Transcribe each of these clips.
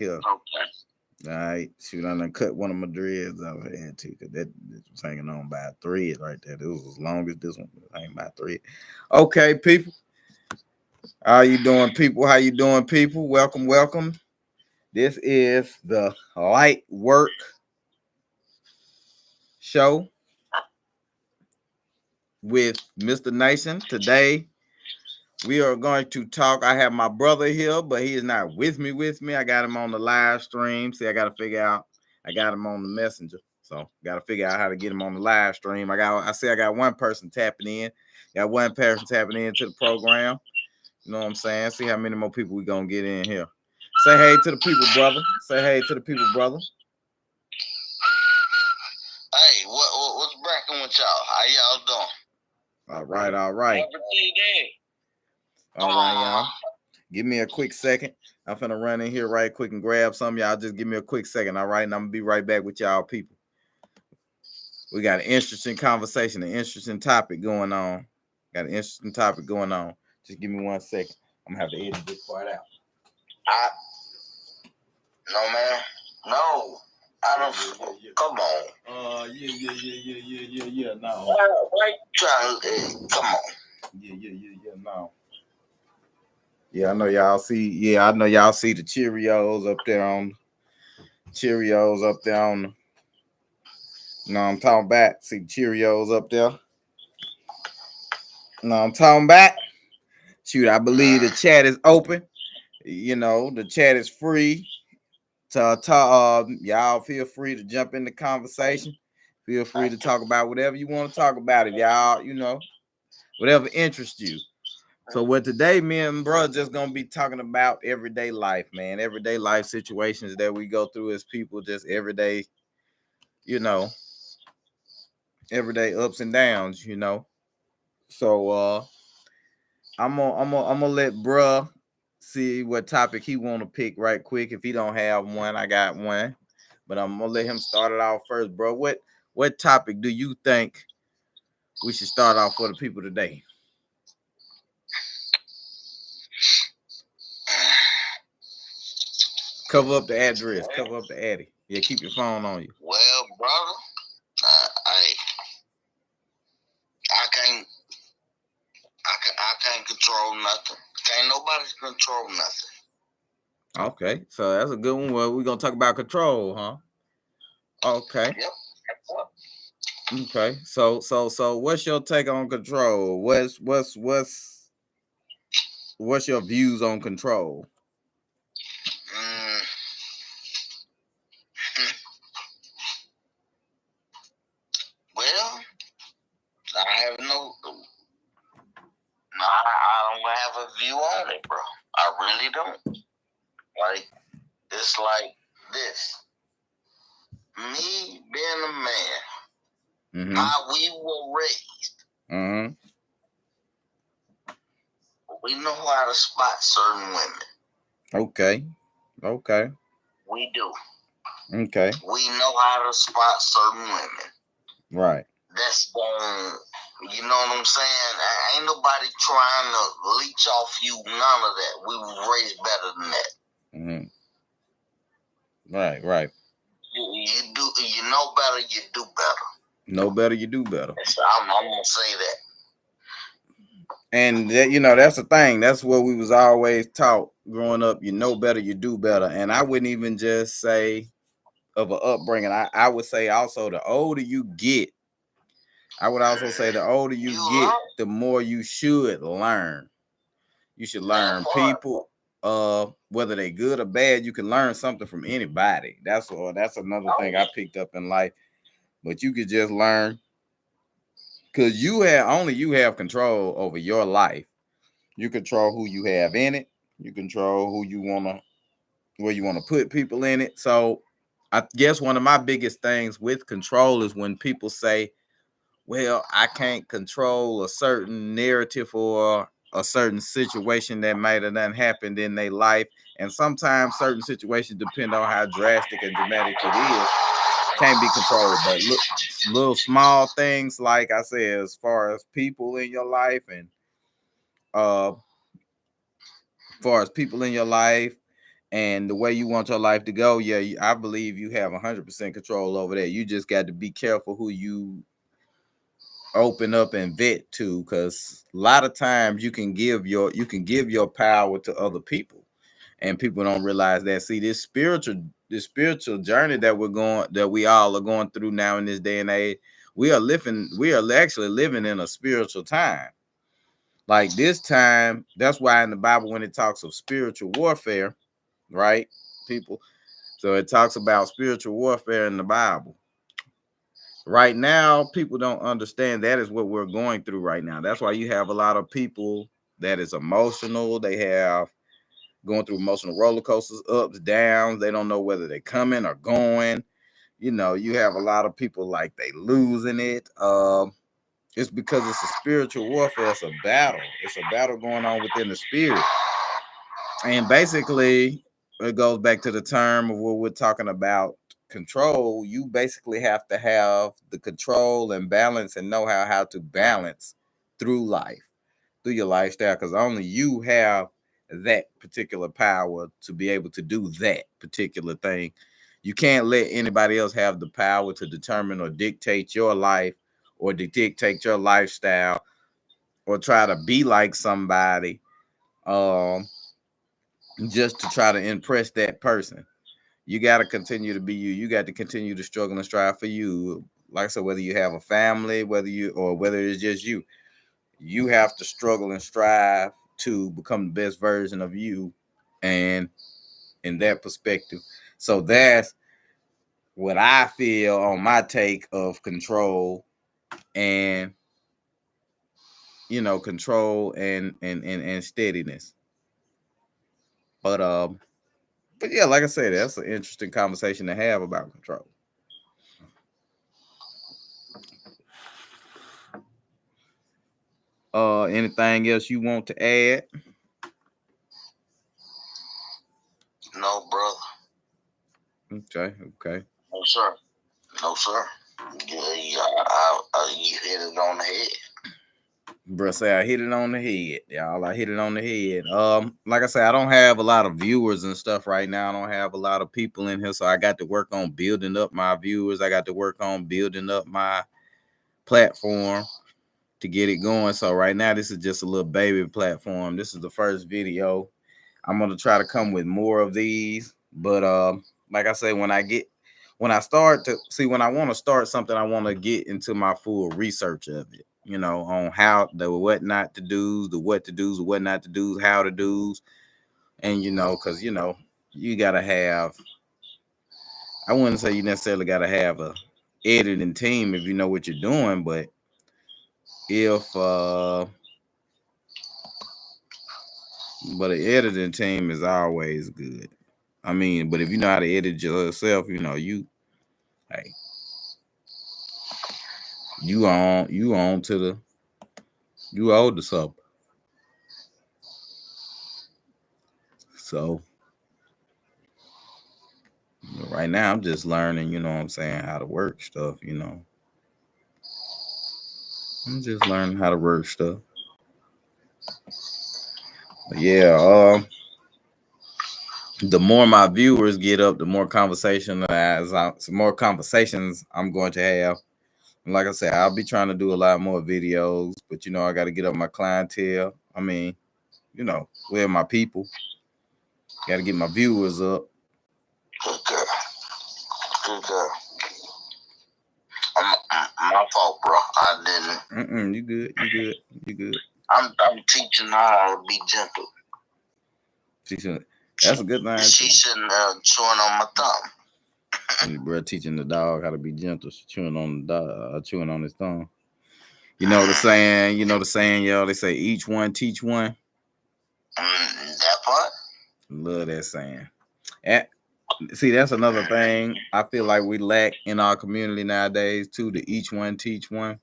Here. Okay. All right. Shoot, I done cut one of my dreads off here too, because that was hanging on by a thread right there. It was as long as this one was hanging by a thread. Okay, people. How you doing, people? How you doing, people? Welcome, welcome. This is the Light Work Show with Mr. Nation. Today, we are going to talk. I have my brother here, but he is not with me. I got him on the live stream. See, I got to figure out. I got him on the messenger. So got to figure out how to get him on the live stream. I got one person tapping in. Got one person tapping into the program. You know what I'm saying? See how many more people we gonna get in here. Say hey to the people, brother. Say hey to the people, brother. Hey, what's cracking with y'all? How y'all doing? All right, all right. All right, y'all. Give me a quick second. I'm finna run in here right quick and grab some. Y'all just give me a quick second, all right? And I'm gonna be right back with y'all people. We got an interesting conversation, an interesting topic going on. Got an interesting topic going on. Just give me 1 second. I'm gonna have to edit this part out. No, man. No. I don't. Yeah. Come on. Yeah. No. Why trying? Come on. Yeah. No. Yeah, I know y'all see. Yeah, I know y'all see the Cheerios up there on. Cheerios up there on. No, I'm talking back. See the Cheerios up there. No, I'm talking back. Shoot, I believe the chat is open. You know, the chat is free. Y'all feel free to jump in the conversation. Feel free to talk about whatever you want to talk about. If y'all, whatever interests you. So what today, me and bro just gonna be talking about everyday life, man. Everyday life situations that we go through as people, just everyday, everyday ups and downs, So I'm gonna let bruh see what topic he want to pick right quick. If he don't have one, I got one. But I'm gonna let him start it off first, bro. What topic do you think we should start off for the people today? Cover up the address. Cover up the addy. Yeah, keep your phone on you. Well, brother, I can't control nothing. Can't nobody control nothing. Okay, so that's a good one. Well, we're gonna talk about control, huh? Okay. Yep. Okay. So what's your take on control? What's your views on control? Well, I don't have a view on it, bro. I really don't. Like, it's like this. Me being a man, how we were raised, we know how to spot certain women. Okay. We do. Okay. We know how to spot certain women. Right. That's going, you know what I'm saying? Ain't nobody trying to leech off you, none of that. We were raised better than that. Right. You know better, you do better. Know better, you do better. So I'm gonna say that. And that, that's the thing. That's what we was always taught growing up. You know better, you do better. And I wouldn't even just say of an upbringing. I would say also the older you get, I would also say the older you get, the more you should learn. You should learn people, whether they good or bad. You can learn something from anybody. That's another thing I picked up in life. But you could just learn because you have control over your life. You control who you have in it. You control where you wanna put people in it. So I guess one of my biggest things with control is when people say, well, I can't control a certain narrative or a certain situation that might have done happened in their life. And sometimes certain situations, depend on how drastic and dramatic it is, can't be controlled. But look, little small things, like I said, as far as people in your life and the way you want your life to go, yeah, I believe you have 100% control over that. You just got to be careful who you open up and vet to, because a lot of times you can give your power to other people, and people don't realize that. See, this spiritual journey that we all are going through now in this day and age, we are actually living in a spiritual time. Like this time, that's why in the Bible, when it talks of spiritual warfare, right, people, so it talks about spiritual warfare in the Bible. Right now, people don't understand that is what we're going through right now. That's why you have a lot of people that is emotional. They have going through emotional roller coasters, ups, downs. They don't know whether they're coming or going. You know, you have a lot of people like they losing it. It's because it's a spiritual warfare. It's a battle. It's a battle going on within the spirit. And basically, it goes back to the term of what we're talking about, control. You basically have to have the control and balance and know how to balance through life, through your lifestyle, because only you have that particular power to be able to do that particular thing. You can't let anybody else have the power to determine or dictate your life or to dictate your lifestyle or try to be like somebody. Um, just to try to impress that person. You got to continue to be you. You got to continue to struggle and strive for you. Like I said, whether you have a family, whether it's just you, you have to struggle and strive to become the best version of you. And in that perspective, so that's what I feel on my take of control and control and steadiness. But but yeah, like I said, that's an interesting conversation to have about control. Anything else you want to add? No, brother. Okay, okay. No, sir. No, sir. Yeah, you hit it on the head. Bro, say I hit it on the head, y'all. I hit it on the head. Like I said, I don't have a lot of viewers and stuff right now. I don't have a lot of people in here, so I got to work on building up my viewers. I got to work on building up my platform to get it going. So right now, this is just a little baby platform. This is the first video. I'm gonna try to come with more of these, but like I say, when I start to see, when I want to start something, I want to get into my full research of it. On how the what not to do, the what to do, the what not to do, how to do, and because you gotta have. I wouldn't say you necessarily gotta have a editing team if you know what you're doing, but if but an editing team is always good. I mean, but if you know how to edit yourself, hey, you on to the you owe the sub. So right now I'm just learning, what I'm saying, how to work stuff. I'm just learning how to work stuff. But yeah, the more my viewers get up, the more some more conversations I'm going to have. And like I said, I'll be trying to do a lot more videos, but I got to get up my clientele. I mean, where my people. Got to get my viewers up. Good girl. Good girl. My fault, bro. I didn't. You good? You good? You good? I'm teaching her how to be gentle. That's a good thing. She shouldn't chewing on my thumb. Bro, teaching the dog how to be gentle, chewing on the dog, chewing on his thumb. You know the saying. You know the saying, y'all. They say each one teach one. That part. Love that saying. And see, that's another thing I feel like we lack in our community nowadays too. The each one teach one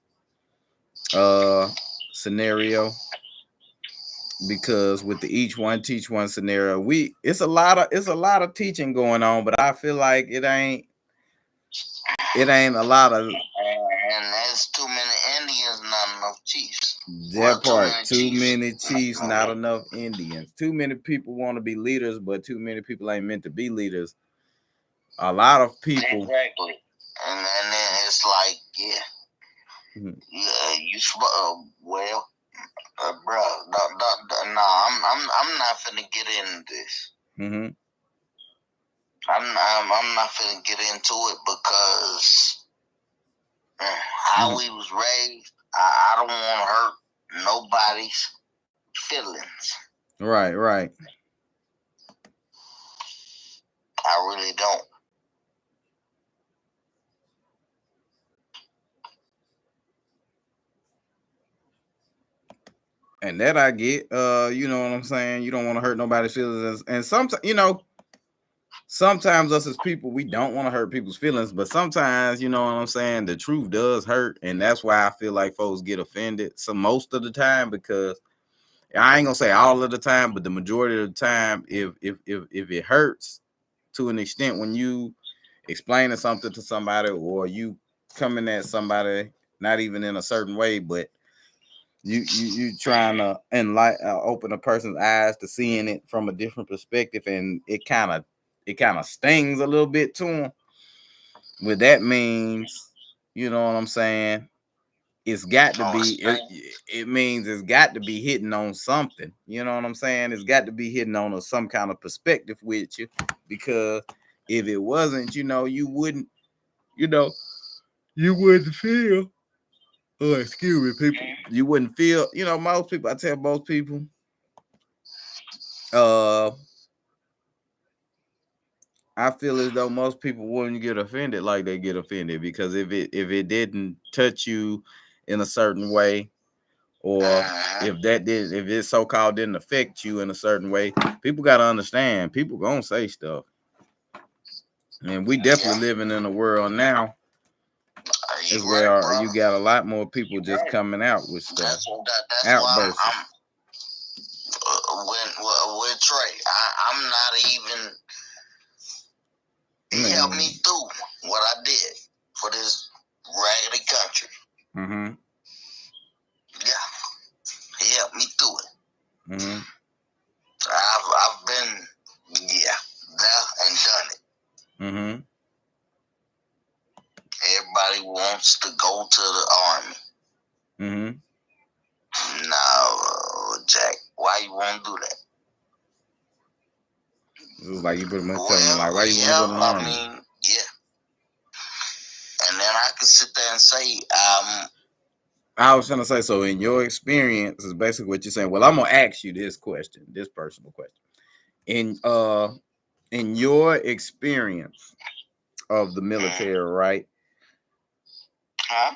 scenario. Because with the each one teach one scenario, it's a lot of teaching going on, but I feel like it ain't a lot of, and there's too many Indians, not enough chiefs. That part. Too Chiefs. many chiefs, not enough Indians. Too many people want to be leaders, but too many people ain't meant to be leaders. A lot of people. Exactly. And then it's like, yeah, well, bro, no, I'm not finna get into this. Mm-hmm. I'm not finna get into it because how we was raised, I don't want to hurt nobody's feelings. Right. I really don't. And that I get. You know what I'm saying? You don't want to hurt nobody's feelings. And sometimes, sometimes us as people, we don't want to hurt people's feelings, but sometimes, you know what I'm saying, the truth does hurt. And that's why I feel like folks get offended. So most of the time, because I ain't gonna say all of the time, but the majority of the time, if it hurts to an extent when you explaining something to somebody or you coming at somebody, not even in a certain way, but you trying to open a person's eyes to seeing it from a different perspective, and it kind of stings a little bit to them. What that means, you know what I'm saying? It's got to be. It means it's got to be hitting on something. You know what I'm saying? It's got to be hitting on some kind of perspective with you, because if it wasn't, you wouldn't. You wouldn't feel. Oh, excuse me, people. You wouldn't feel. Most people. I tell most people. Uh, I feel as though most people wouldn't get offended like they get offended, because if it didn't touch you in a certain way, or if it so-called didn't affect you in a certain way, people got to understand. People gonna say stuff, and we definitely living in a world now is where you got a lot more people just coming out with stuff. That's outbursts. why I'm with Trey. I'm not even. He helped me through what I did for this raggedy country. Mm-hmm. Yeah, he helped me through it. Mm-hmm. I've been there and done it. Mm-hmm. Everybody wants to go to the army. Mm-hmm. No, Jack, why you want to do that? It was like you pretty much telling me, like, why you want to go to the army? I mean, yeah. And then I could sit there and say, I was trying to say, so in your experience, is basically what you're saying. Well, I'm gonna ask you this question, this personal question. In your experience of the military, right? Huh?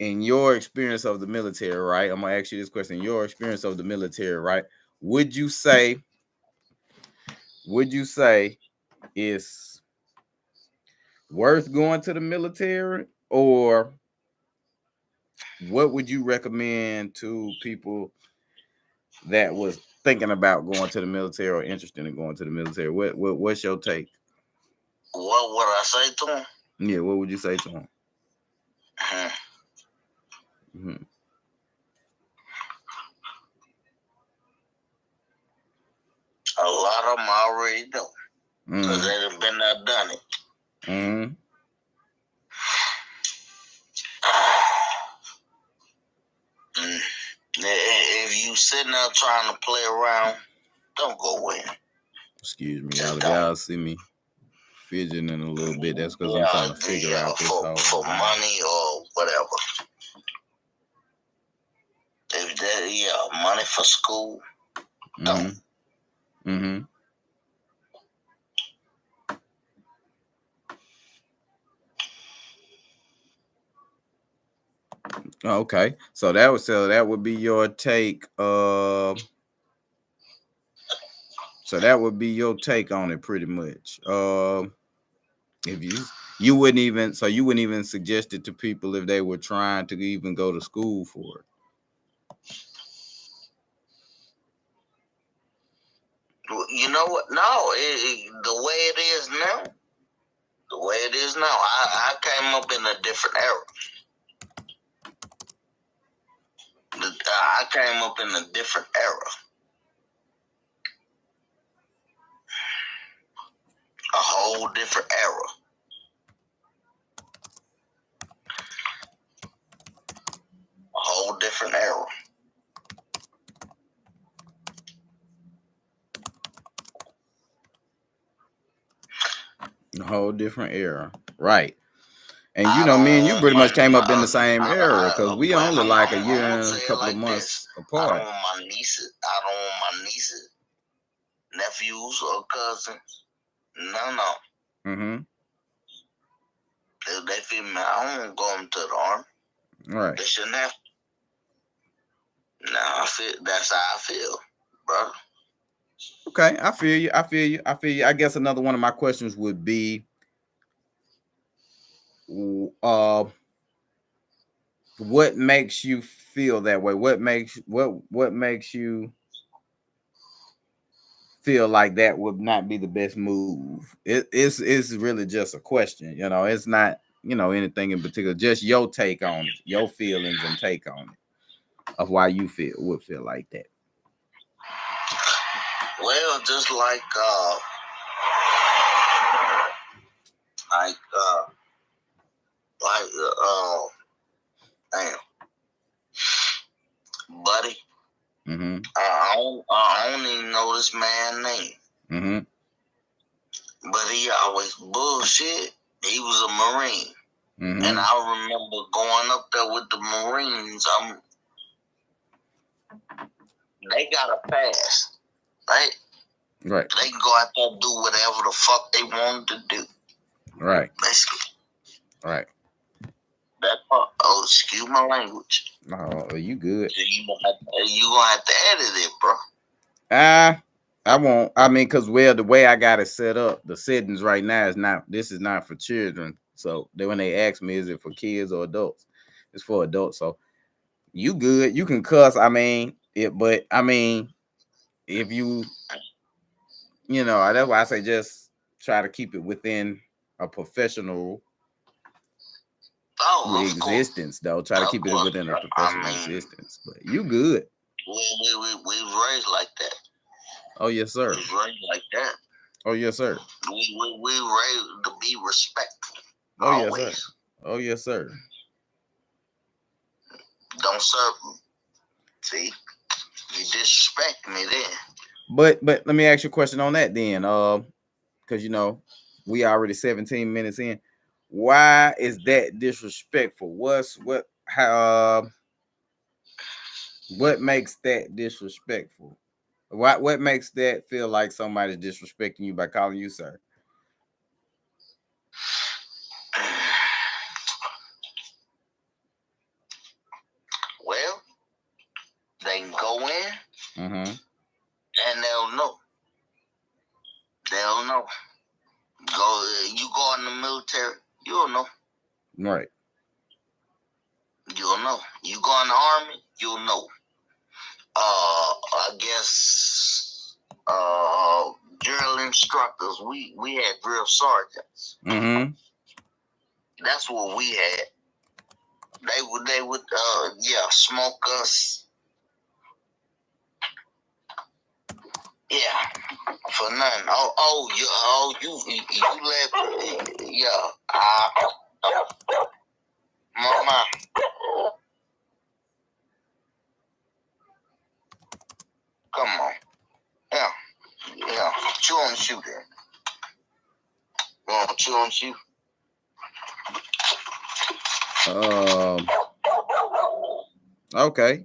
In your experience of the military, right? I'm gonna ask you this question. In your experience of the military, right? Would you say it's worth going to the military, or what would you recommend to people that was thinking about going to the military or interested in going to the military? What's your take? What would I say to him? Yeah, what would you say to him? Mm-hmm. A lot of them already know, because they've been there, done it. Mm-hmm. If you sitting there trying to play around, don't go in. Excuse me, y'all. If y'all see me fidgeting a little bit, that's because I'm trying to figure out this for money or whatever. If that, money for school, don't. Mm-hmm. Okay, so that would be your take. So that would be your take on it, pretty much. If you wouldn't even suggest it to people if they were trying to even go to school for it. You know what? No, the way it is now. The way it is now, I came up in a different era. I came up in a different era. A whole different era. A whole different era. A whole different era. Right. And you know, me and you pretty much came up in the same era because we only like a year and a couple of months apart. I don't want my nieces, nephews or cousins. No. Mm-hmm. If they feel me, I don't go them to the army. Right. They shouldn't have. I feel that's how I feel, bro. Okay, I feel you. I guess another one of my questions would be, what makes you feel that way? What makes you feel like that would not be the best move? It's really just a question, you know. It's not, you know, anything in particular. Just your take on it, your feelings and take on it of why you would feel like that. Well, just like like uh like damn, buddy. Mm-hmm. I don't even know this man's name. Mm-hmm. But he always bullshit. He was a Marine. Mm-hmm. And I remember going up there with the Marines. They got a pass, right? Right. They can go out there and do whatever the fuck they wanted to do. Right. Basically. Right. That part. Oh, excuse my language. Oh, you good? You gonna have to edit it, bro. I won't. I mean, because the way I got it set up, the settings right now is not. This is not for children. So when they ask me, is it for kids or adults? It's for adults. So you good? You can cuss. I mean, but I mean, if you know, that's why I say just try to keep it within a professional existence, though. Try to keep it within a professional existence. But you good? We raised like that. Oh yes, sir. We raised like that. Oh yes, sir. We raised to be respectful. Oh always. Yes, sir. Oh yes, sir. Don't serve me. See, you disrespect me then. But let me ask you a question on that then. Because you know, we already 17 minutes in. Why is that disrespectful? What makes that disrespectful? What makes that feel like somebody's disrespecting you by calling you sir? Well, they can go in, and they'll know. They'll know. You go in the military, you'll know. Right. You'll know. You go in the army, you'll know. I guess drill instructors. We had drill sergeants. Mm-hmm. That's what we had. They would smoke us. Yeah, for nothing. You left. Mama. Come on. Yeah. Chew on the shoe then. You want to chew on the shoe? Okay.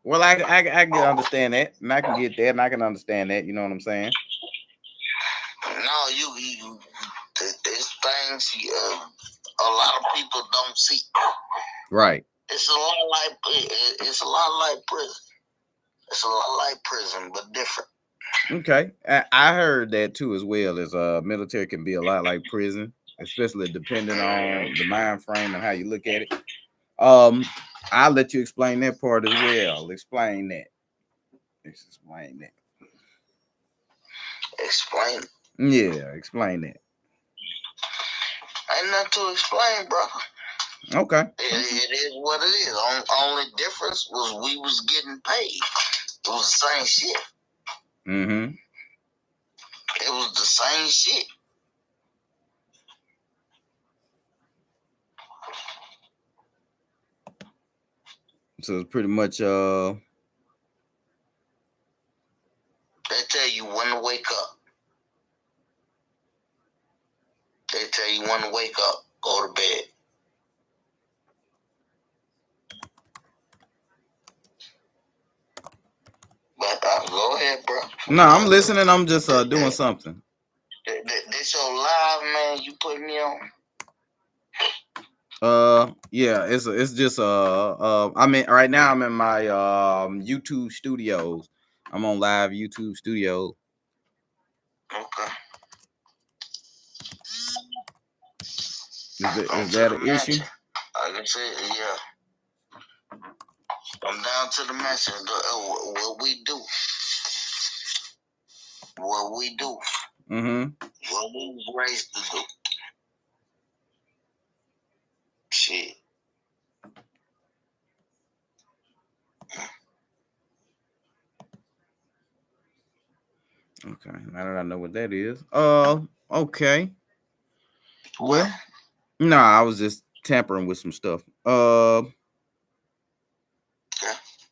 Well, I can understand that, and I can get that, and I can understand that. You know what I'm saying? No, there's things a lot of people don't see. Right. It's a lot like prison. It's a lot like prison, but different. Okay, I heard that too as well. As military can be a lot like prison, especially depending on the mind frame and how you look at it. I'll let you explain that part as well. Explain that. Explain that. Explain. Yeah, explain that. Ain't nothing to explain, brother. Okay. It is what it is. Only difference was we was getting paid. It was the same shit. Mm-hmm. It was the same shit. So it's pretty much They tell you when to wake up. They tell you when to wake up. Go to bed. But go ahead, bro. no, I'm listening. I'm just doing something. This your live, man. You put me on. Yeah, it's just I mean right now I'm in my YouTube studios. I'm on live YouTube studio. Okay. Is that an issue? Like I said, yeah. I'm down to the mansion. What we do. What we do. Mm-hmm. What we was raised to do. Shit. Okay, now that I know what that is. Okay. Well, no, I was just tampering with some stuff. Okay.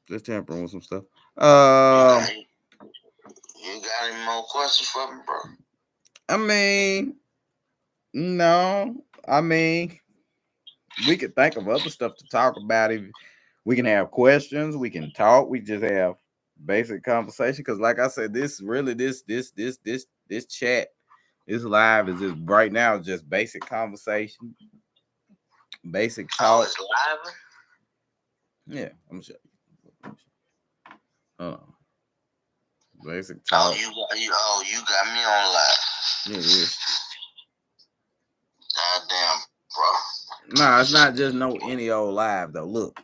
Just tampering with some stuff. You got any more questions for me, bro? I mean, no. I mean, we could think of other stuff to talk about. If we can have questions, we can talk. We just have basic conversation. Because, like I said, this really this chat, this live is just right now just basic conversation, basic Oh, talk. it's live? Yeah, I'm sure. Hold on. Basic talk. You got me on live. Yeah, it is. Goddamn, bro. Nah, it's not just no any old live though. Look,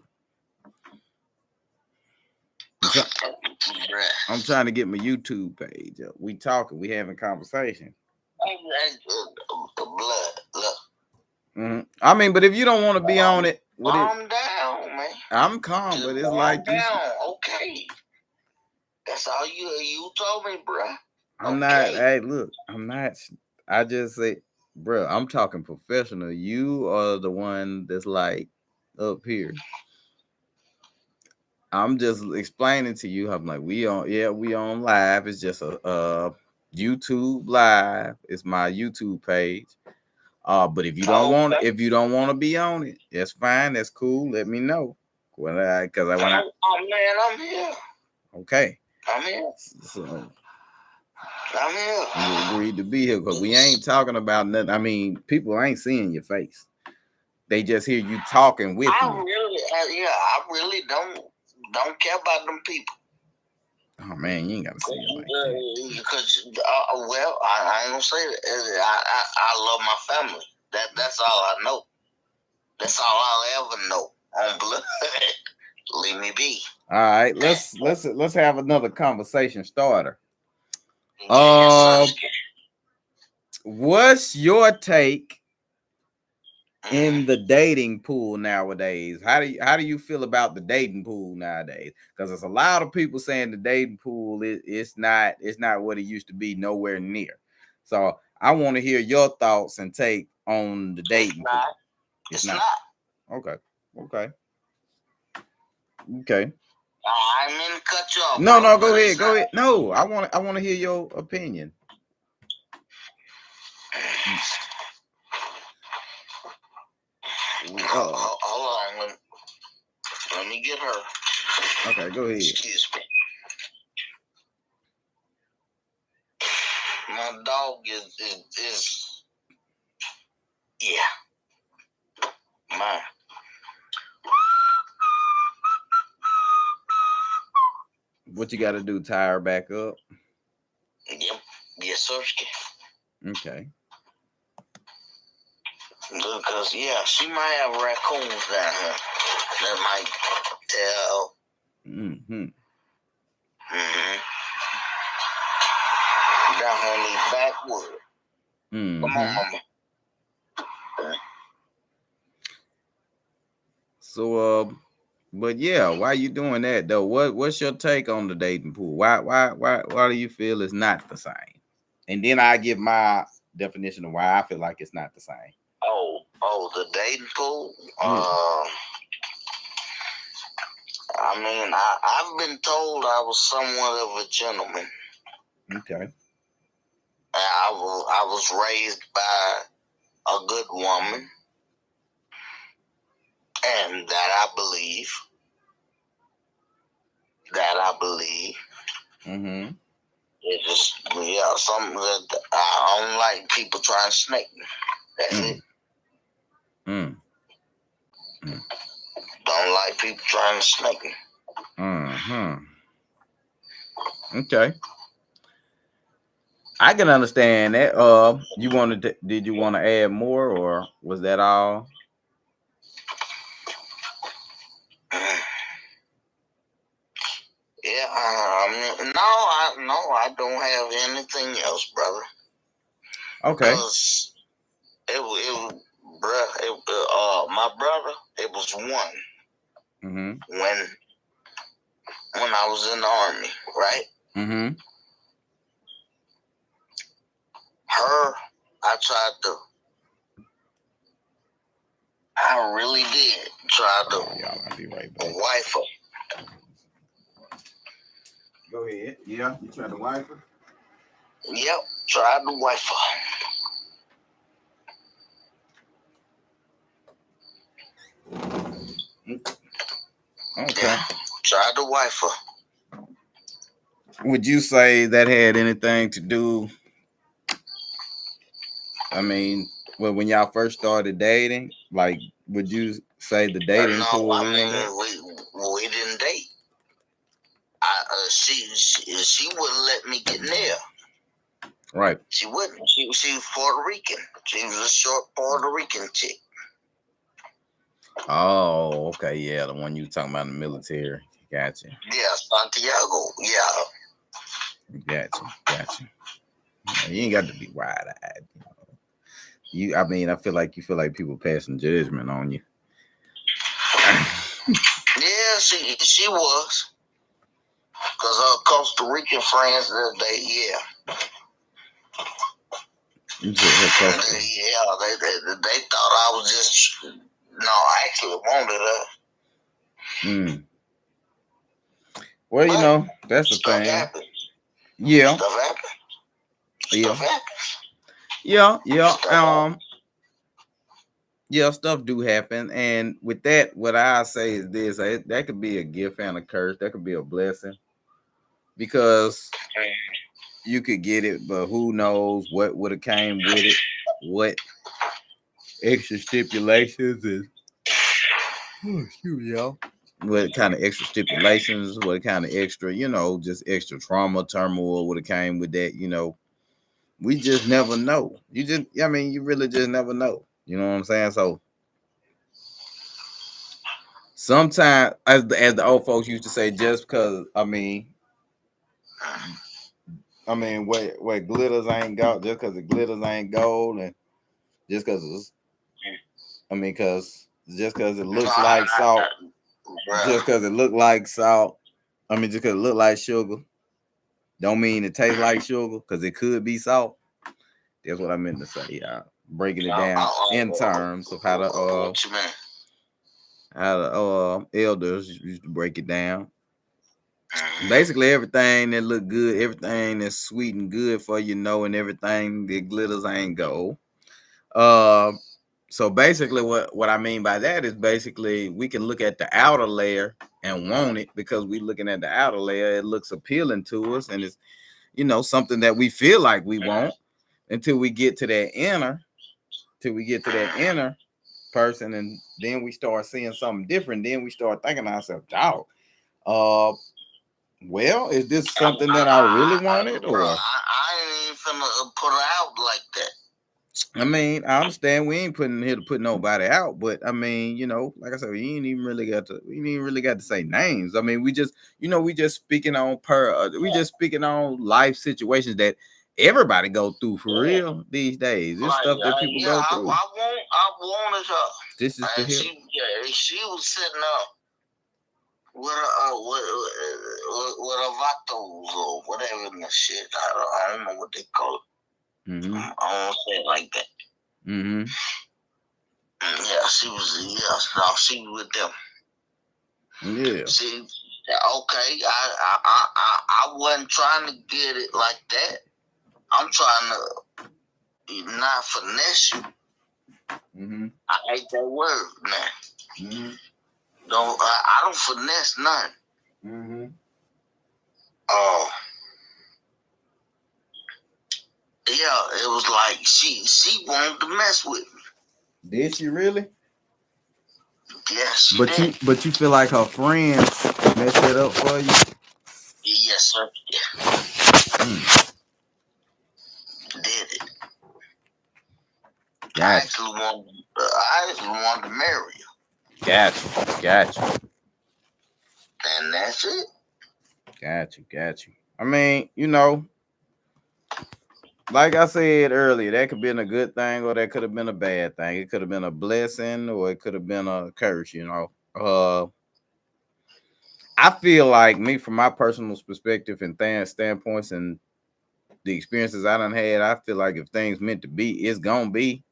I'm trying to get my YouTube page up. We talking, we having conversation. Blood, look. Mm-hmm. I mean, but if you don't want to be on it, calm down, man. I'm calm, just but it's like down. Okay, that's all you told me, bro. I'm not. Hey, look, I'm not. I just say, bro, I'm talking professional. You are the one that's like up here. I'm just explaining to you. I'm like, we on live. It's just a YouTube live. It's my YouTube page. But if you don't want to be on it, that's fine. That's cool. Let me know. Oh man, I'm here. Okay. I'm here. So I'm here. you agreed to be here because we ain't talking about nothing. I mean, people ain't seeing your face. They just hear you talking with me. I really don't care about them people. Oh man, you ain't gotta say it like that. Because well, I ain't gonna say that. I love my family. That's all I know. That's all I'll ever know on blood. Leave me be. All right, let's have another conversation starter. What's your take in the dating pool nowadays? How do you feel about the dating pool nowadays? Because there's a lot of people saying the dating pool it's not what it used to be, nowhere near. So I want to hear your thoughts and take on the dating pool. It's not. Okay. I mean to cut you off. No, go ahead. No, I want to hear your opinion. Hold on. Let me get her. Okay, go ahead. Excuse me. My dog is yeah. Mine. What you got to do? Tie her back up? Yep. Yes, sir. Okay. Because she might have raccoons down here that might tell. Down here in the backwood. Come on, mama. So but yeah, why you doing that though? What's your take on the dating pool? Why do you feel it's not the same? And then I give my definition of why I feel like it's not the same. The dating pool. Yeah. I mean, I've been told I was somewhat of a gentleman. Okay. I was raised by a good woman, and that I believe. Mm-hmm. It's just something that I don't like people trying to snake me. That's it. Mm. Don't like people trying to snake me. Mm-hmm. Okay. I can understand that. You wanted to, did you want to add more, or was that all? Yeah, no, I don't have anything else, brother. Okay. Cause my brother, it was one Mm-hmm. when I was in the army, right? Mm-hmm. Her, I really did try to Y'all, I'll be right back. wife her. Go ahead. Yeah, you tried to wife her? Yep, tried to wife her. Okay. Yeah, tried to wife her. Would you say that had anything to do? I mean, well, when y'all first started dating, like, would you say the dating No, pool I ruined it? mean we didn't date. She wouldn't let me get near. Right. She wouldn't. She was Puerto Rican. She was a short Puerto Rican chick. Oh, okay. Yeah, the one you talking about in the military. Gotcha. Yeah, Santiago. Yeah. Gotcha. You ain't got to be wide eyed. I mean, I feel like you feel like people passing judgment on you. Yeah, she was. Because her Costa Rican friends, yeah. You said her Costa. They thought I was just, no, I actually wanted her. Mm. Well, But that's the stuff thing. happens. Yeah. Stuff happens. Yeah. Stuff happens. Yeah. Stuff happens. Yeah, stuff do happen, and with that, what I say is this: that could be a gift and a curse. That could be a blessing because you could get it, but who knows what would have came with it? What extra stipulations and excuse me, y'all. What kind of extra stipulations? What kind of extra, just extra trauma, turmoil would have came with that? We just never know. I mean, you really just never know. You know what I'm saying? So sometimes, as the old folks used to say, just because what glitters ain't gold, just because it glitters ain't gold, and just because just because it looks like salt, just because it look like salt, just because it look like sugar, don't mean it tastes like sugar, because it could be salt. That's what I meant to say. Yeah, breaking it down in terms of how What you mean? the elders used to break it down. Basically, everything that look good, everything that's sweet and good for and everything that glitters ain't gold. Uh, so basically, what I mean by that is basically we can look at the outer layer and want it because we looking at the outer layer. It looks appealing to us, and it's something that we feel like we want until we get to that inner, till we get to that inner person, and then we start seeing something different. Then we start thinking to ourselves, dog. Well, is this something that I really wanted, Bro, or I ain't even finna put her out like that. I mean, I understand we ain't putting here to put nobody out, but I mean, like I said, we ain't even really got to say names. I mean, we just speaking on we just speaking on life situations that everybody go through for real these days. It's stuff that people go through. I wanted her. This is the help. she was sitting up with a vatos or whatever in the shit. I don't know what they call it. Mm-hmm. I don't say it like that. Mm-hmm. Yeah, she was. Yeah, no, she was with them. Yeah. See, okay, I wasn't trying to get it like that. I'm trying to not finesse you. Mm-hmm. I hate that word, man. Mm-hmm. I don't finesse none. Mm-hmm. Oh, yeah, it was like she wanted to mess with me. Did she really? Yeah, she did. But you feel like her friends messed it up for you? Yes, sir. Mm. Did it. Gotcha. I actually wanted to marry her. Gotcha. And that's it. Gotcha. I mean, you know, like I said earlier, that could have been a good thing or that could have been a bad thing. It could have been a blessing or it could have been a curse, you know. I feel like me from my personal perspective and standpoints and the experiences I done had, I feel like if things meant to be, it's gonna be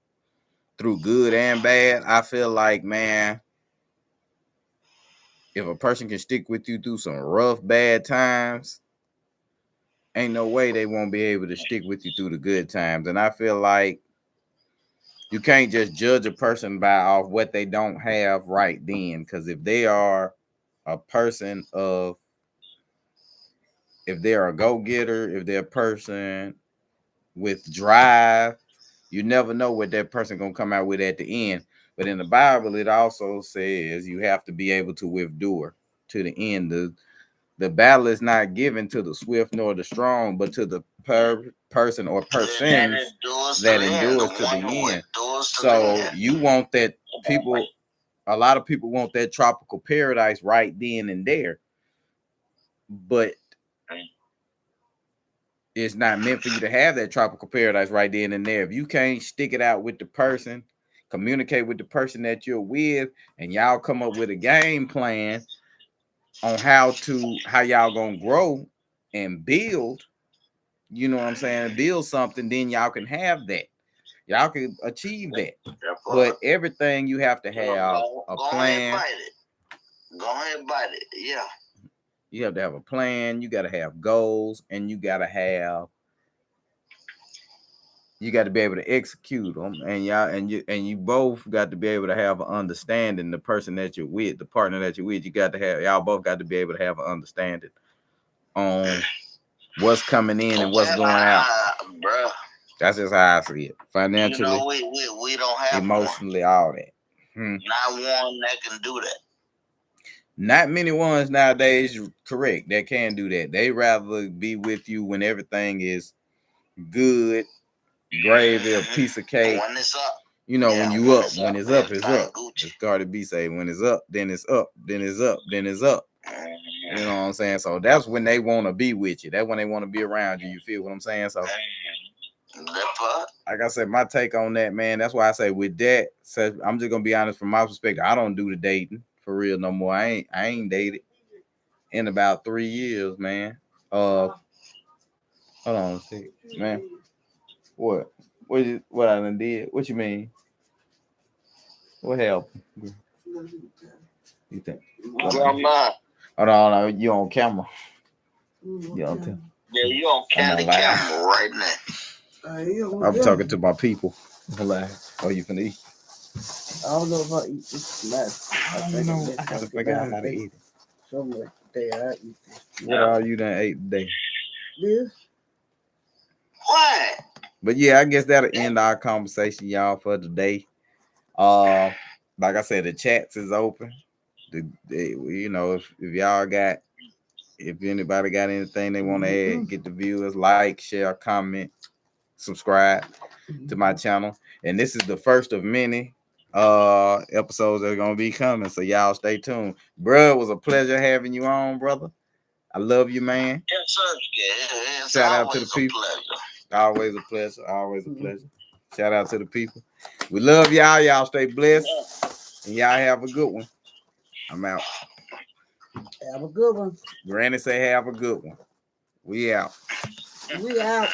through good and bad. I feel like, man, if a person can stick with you through some rough, bad times, ain't no way they won't be able to stick with you through the good times. And I feel like you can't just judge a person by off what they don't have right then. Because if they are a person of, if they're a go-getter, if they're a person with drive, you never know what that person gonna come out with at the end. But in the Bible, it also says you have to be able to endure to the end. The battle is not given to the swift nor the strong, but to the person or persons that endures to the end. So you want that people, a lot of people want that tropical paradise right then and there, but it's not meant for you to have that tropical paradise right then and there. If you can't stick it out with the person, communicate with the person that you're with, and y'all come up with a game plan on how y'all gonna grow and build, you know what I'm saying, build something, then y'all can have that. Y'all can achieve that. But everything you have to have a plan. Go ahead and bite it. Yeah. You have to have a plan, you gotta have goals, and you got to be able to execute them, and you both got to be able to have an understanding. The person that you're with, the partner that you're with, y'all both got to be able to have an understanding on what's coming in and what's going out. Bro. That's just how I see it. Financially, you know, we don't have emotionally, all that. Not one that can do that. Not many ones nowadays, correct, that can do that. They rather be with you when everything is good, gravy, a piece of cake. When it's up. You know, when you up, when it's up, it's up. As Cardi B say, when it's up, then it's up, then it's up, then it's up. You know what I'm saying? So that's when they want to be with you. That's when they want to be around you. You feel what I'm saying? So, like I said, my take on that, man, that's why I say with that, so I'm just gonna be honest from my perspective. I don't do the dating for real no more. I ain't dated in about 3 years, man. Hold on a second, man. What? What I done did? What you mean? What happened? You think? Hold on, you on camera. You on camera. Yeah, you on camera right now. I'm talking to my people. Oh, you finna eat? I don't know if I eat this. I don't know. I gotta figure out how to eat it. Somewhere today I eat this. What all you done ate today? This. What? But yeah, I guess that'll end our conversation, y'all, for today. Like I said, the chats is open. You know, if y'all got, if anybody got anything they want to add, get the viewers, like, share, comment, subscribe to my channel. And this is the first of many episodes that are gonna be coming. So y'all stay tuned. Bruh, it was a pleasure having you on, brother. I love you, man. Yes, sir. Yeah, shout out to the people. Always a pleasure. Always a pleasure. Shout out to the people. We love y'all. Y'all stay blessed. And y'all have a good one. I'm out. Have a good one. Granny say have a good one. We out. We out.